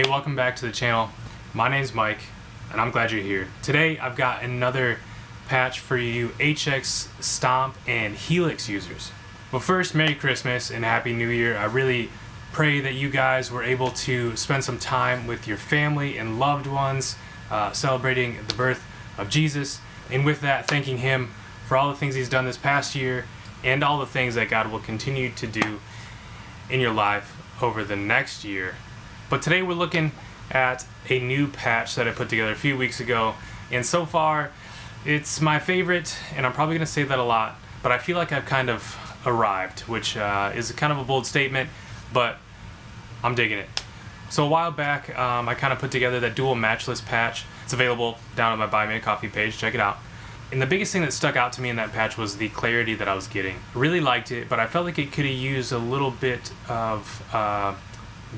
Hey, welcome back to the channel. My name's Mike, and I'm glad you're here. Today, I've got another patch for you HX, Stomp, and Helix users. But first, Merry Christmas and Happy New Year. I really pray that you guys were able to spend some time with your family and loved ones, celebrating the birth of Jesus. And with that, thanking Him for all the things He's done this past year and all the things that God will continue to do in your life over the next year. But today we're looking at a new patch that I put together a few weeks ago, and so far it's my favorite, and I'm probably going to say that a lot, but I feel like I've kind of arrived, which is kind of a bold statement, but I'm digging it. So a while back I kind of put together that dual matchless patch. It's available down on my Buy Me a Coffee page, check it out. And the biggest thing that stuck out to me in that patch was the clarity that I was getting. I really liked it, but I felt like it could have used a little bit of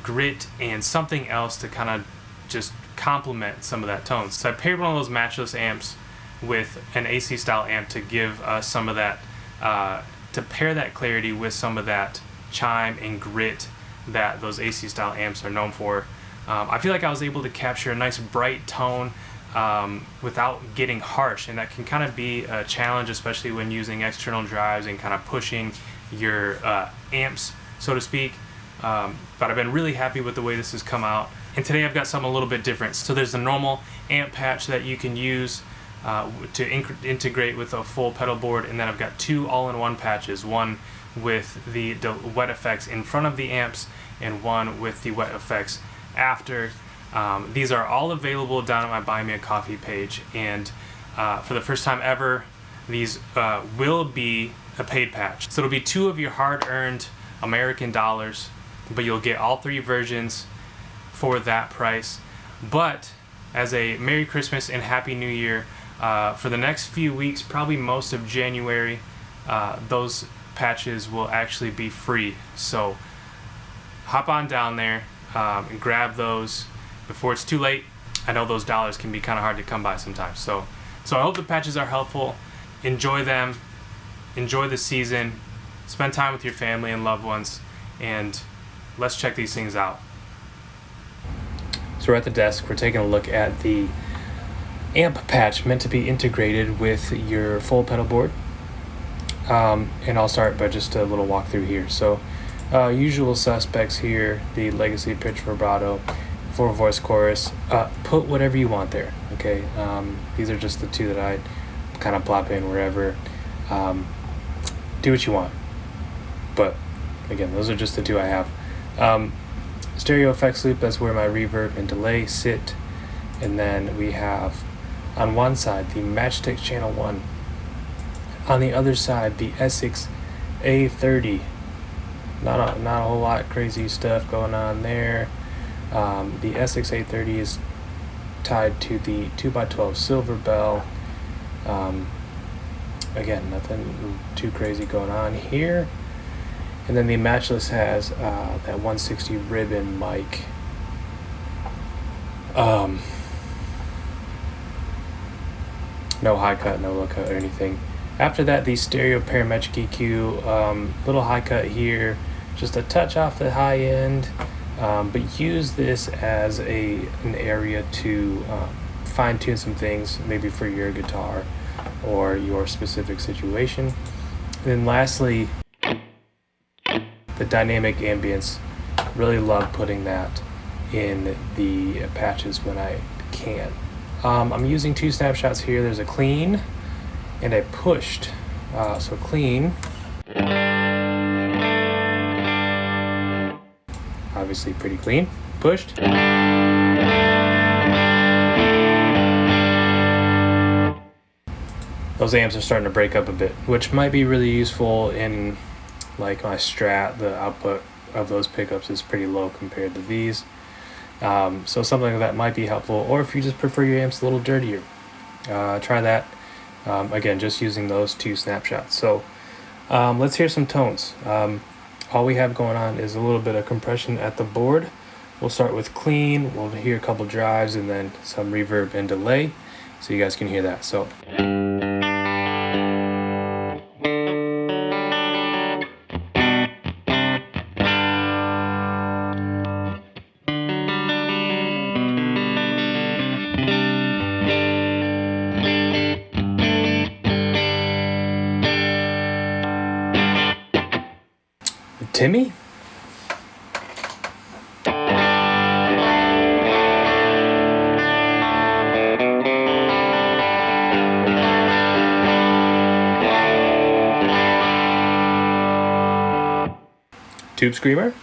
grit and something else to kind of just complement some of that tone. So I paired one of those matchless amps with an AC style amp to give some of that, to pair that clarity with some of that chime and grit that those AC style amps are known for. I feel like I was able to capture a nice bright tone without getting harsh, and that can kind of be a challenge, especially when using external drives and kind of pushing your amps, so to speak. But I've been really happy with the way this has come out. And today I've got something a little bit different. So there's the normal amp patch that you can use to integrate with a full pedal board, and then I've got two all-in-one patches, one with the wet effects in front of the amps and one with the wet effects after. These are all available down at my Buy Me a Coffee page, and for the first time ever, these will be a paid patch. So it'll be two of your hard-earned American dollars, but you'll get all three versions for that price. But as a Merry Christmas and Happy New Year, for the next few weeks, probably most of January, those patches will actually be free. So hop on down there and grab those before it's too late. I know those dollars can be kind of hard to come by sometimes. So I hope the patches are helpful. Enjoy them. Enjoy the season. Spend time with your family and loved ones, and let's check these things out. So we're at the desk. We're taking a look at the amp patch meant to be integrated with your full pedal board. And I'll start by just a little walkthrough here. So usual suspects here: the legacy pitch vibrato, 4-voice chorus. Put whatever you want there, okay? These are just the two that I kind of plop in wherever. Do what you want. But again, those are just the two I have. Stereo effects loop, that's where my reverb and delay sit. And then we have on one side the Matchstick channel 1. On the other side, the Essex A30. Not a whole lot crazy stuff going on there. The Essex A30 is tied to the 2x12 silver bell. Again, nothing too crazy going on here. And then the Matchless has that 160 ribbon mic. No high cut, no low cut or anything. After that, the stereo parametric EQ, little high cut here, just a touch off the high end, but use this as an area to fine tune some things, maybe for your guitar or your specific situation. And then lastly, the dynamic ambience. Really love putting that in the patches when I can. I'm using two snapshots here. There's a clean and a pushed. So clean, obviously pretty clean. Pushed, those amps are starting to break up a bit, which might be really useful in like my Strat. The output of those pickups is pretty low compared to these. So something like that might be helpful, or if you just prefer your amps a little dirtier, try that. Again, just using those two snapshots. So let's hear some tones. All we have going on is a little bit of compression at the board. We'll start with clean, we'll hear a couple drives, and then some reverb and delay, so you guys can hear that. So Timmy. Tube Screamer.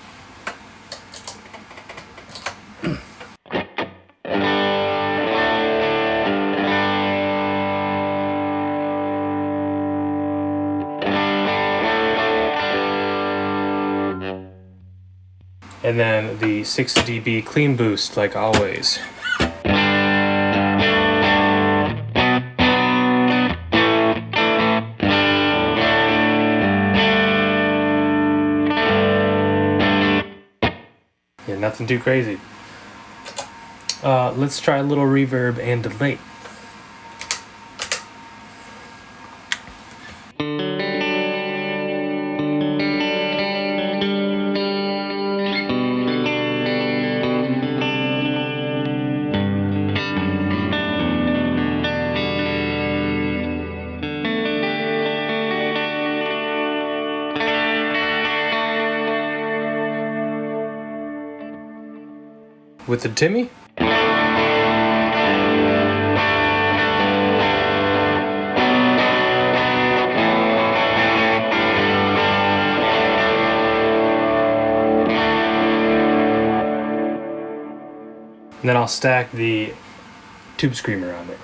And then the 6 dB clean boost, like always. Yeah, nothing too crazy. Let's try a little reverb and delay. With the Timmy. And then I'll stack the Tube Screamer on there.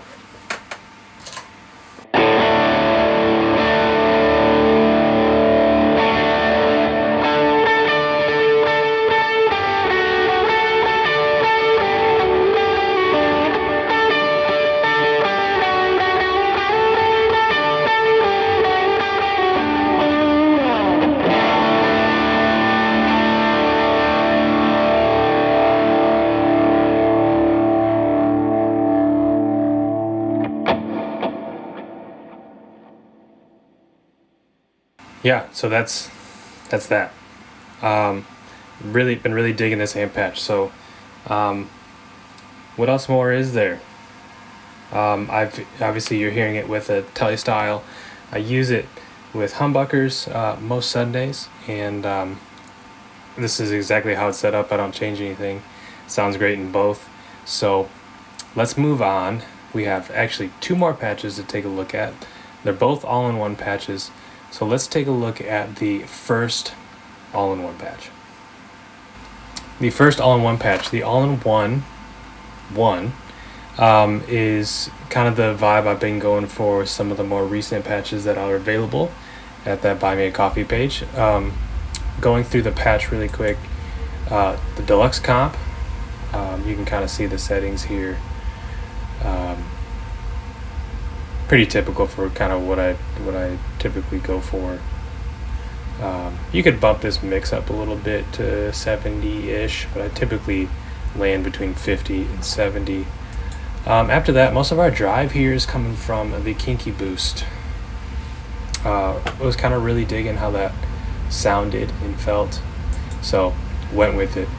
Yeah, so that's that. Been really digging this amp patch. So, what else more is there? Obviously you're hearing it with a Telestyle. I use it with humbuckers most Sundays, and this is exactly how it's set up. I don't change anything. Sounds great in both. So let's move on. We have actually 2 more patches to take a look at. They're both all-in-one patches. So let's take a look at the first all-in-one patch. The first all-in-one patch, the all-in-one is kind of the vibe I've been going for with some of the more recent patches that are available at that Buy Me a Coffee page. Going through the patch really quick, the deluxe comp, you can kind of see the settings here. Pretty typical for kind of what I typically go for. You could bump this mix up a little bit to 70-ish, but I typically land between 50 and 70. After that, most of our drive here is coming from the Kinky Boost. I was kind of really digging how that sounded and felt, so went with it.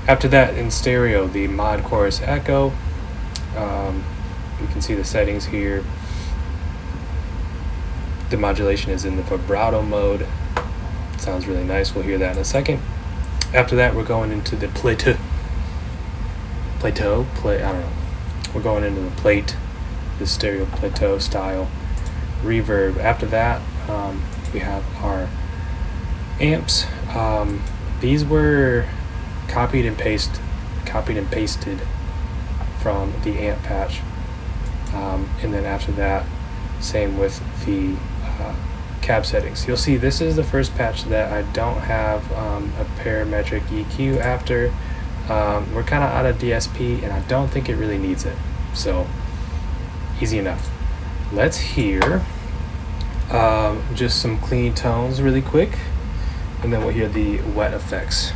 After that, in stereo, the Mod Chorus Echo. You can see the settings here. The modulation is in the vibrato mode. Sounds really nice. We'll hear that in a second. After that, we're going into the plateau. I don't know. We're going into the plate, the stereo plateau style reverb. After that, we have our amps. These were copied and pasted from the amp patch. And then after that, same with the cab settings. You'll see this is the first patch that I don't have a parametric EQ after. We're kind of out of DSP, and I don't think it really needs it. So, easy enough. Let's hear just some clean tones really quick, and then we'll hear the wet effects.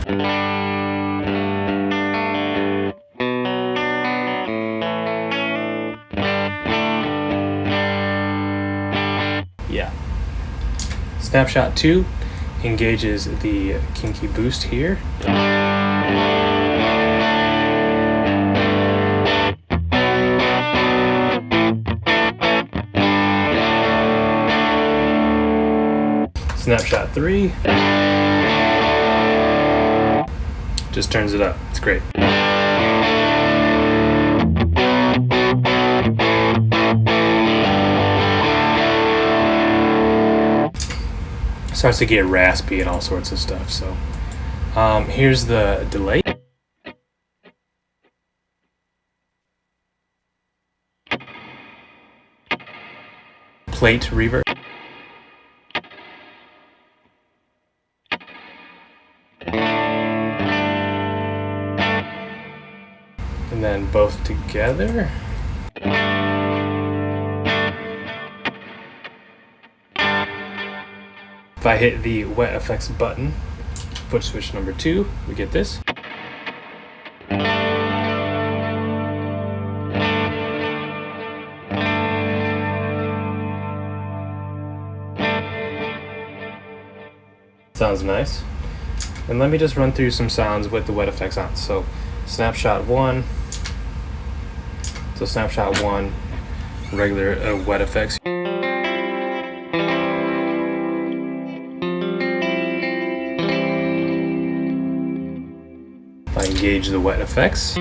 Yeah. Snapshot 2 engages the Kinky Boost here. Snapshot 3 just turns it up. It's great. Starts to get raspy and all sorts of stuff. So here's the delay. Plate reverb. And then both together. If I hit the wet effects button, foot switch number 2, we get this. Sounds nice. And let me just run through some sounds with the wet effects on. So snapshot 1. So snapshot 1, regular wet effects. If I engage the wet effects.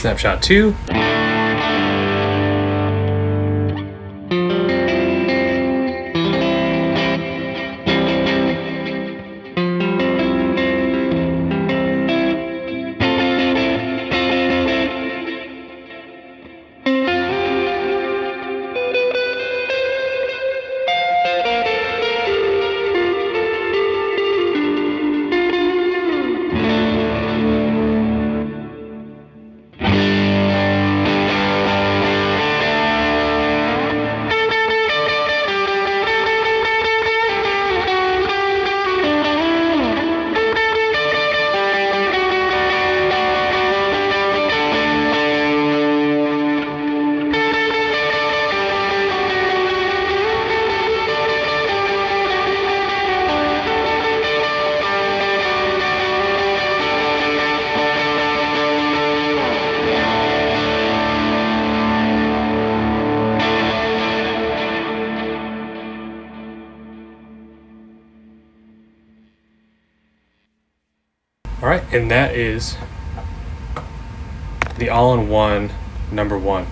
Snapshot 2. All right, and that is the all-in-one number 1.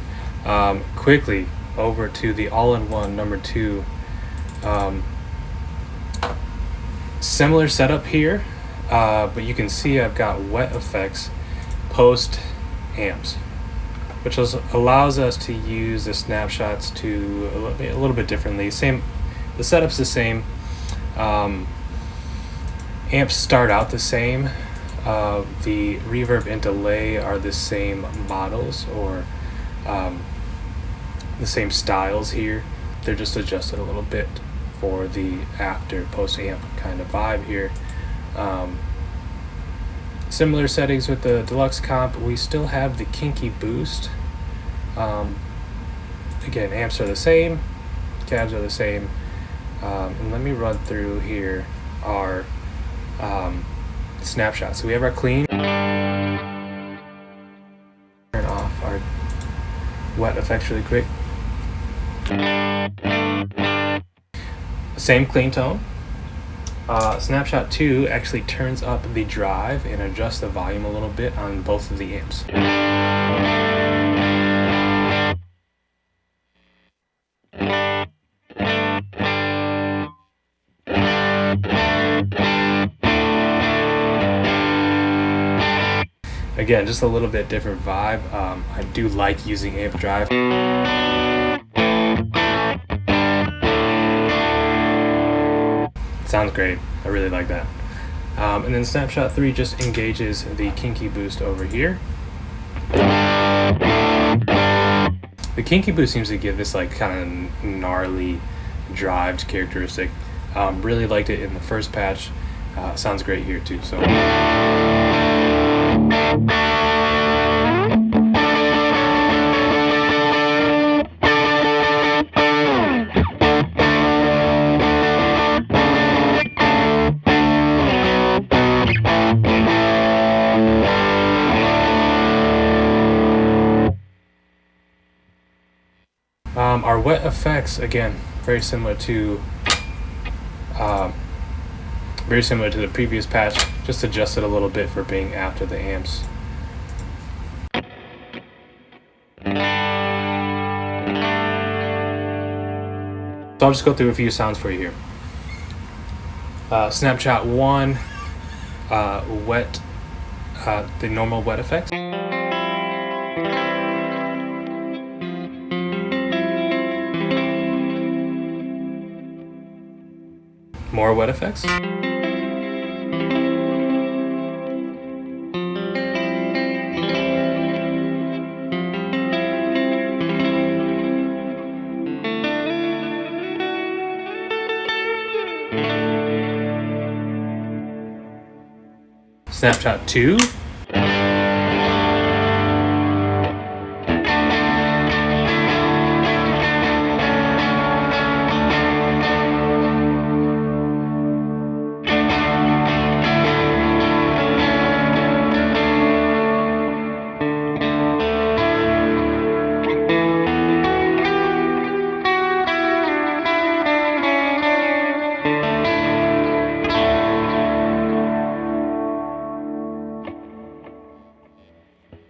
Quickly over to the all-in-one number 2. Similar setup here, but you can see I've got wet effects post amps, which allows us to use the snapshots to a little bit differently. The setup's the same. Amps start out the same. The reverb and delay are the same models or the same styles here. They're just adjusted a little bit for the after post amp kind of vibe here. Similar settings with the deluxe comp. We still have the kinky boost. Again, amps are the same, cabs are the same. And let me run through here our snapshot. So we have our clean. Turn off our wet effects really quick. Same clean tone. Snapshot 2 actually turns up the drive and adjusts the volume a little bit on both of the amps. Again, just a little bit different vibe. I do like using amp drive. Sounds great. I really like that. And then snapshot 3 just engages the kinky boost over here. The kinky boost seems to give this like kind of gnarly drived characteristic. Really liked it in the first patch. Sounds great here too. So. Our wet effects, again, very similar to the previous patch, just adjusted a little bit for being after the amps. So I'll just go through a few sounds for you here. Snapshot 1, wet, the normal wet effects. More wet effects. Snapshot 2.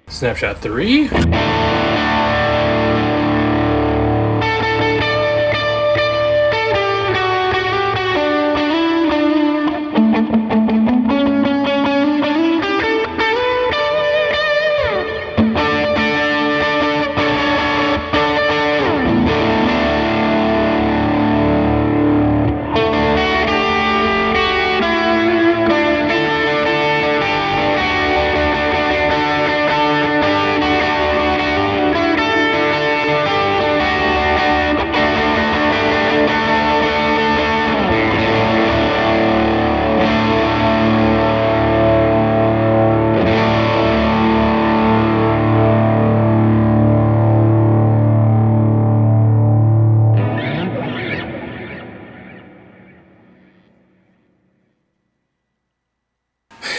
Snapshot 3.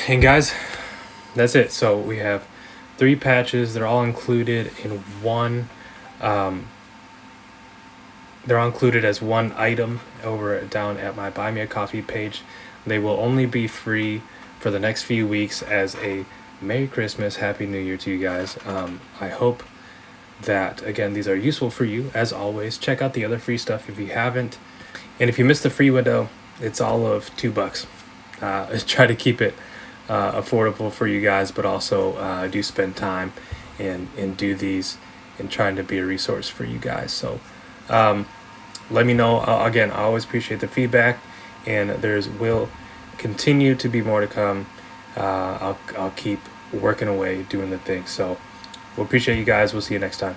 And guys, that's it. So we have 3 patches. They're all included in one. They're all included as one item over down at my Buy Me a Coffee page. They will only be free for the next few weeks as a Merry Christmas, Happy New Year to you guys. I hope that, again, these are useful for you. As always, check out the other free stuff if you haven't. And if you missed the free window, it's all of $2. Try to keep it affordable for you guys, but also do spend time and do these and trying to be a resource for you guys. So let me know. Again, I always appreciate the feedback, and there's will continue to be more to come. I'll keep working away doing the thing. So we'll appreciate you guys. We'll see you next time.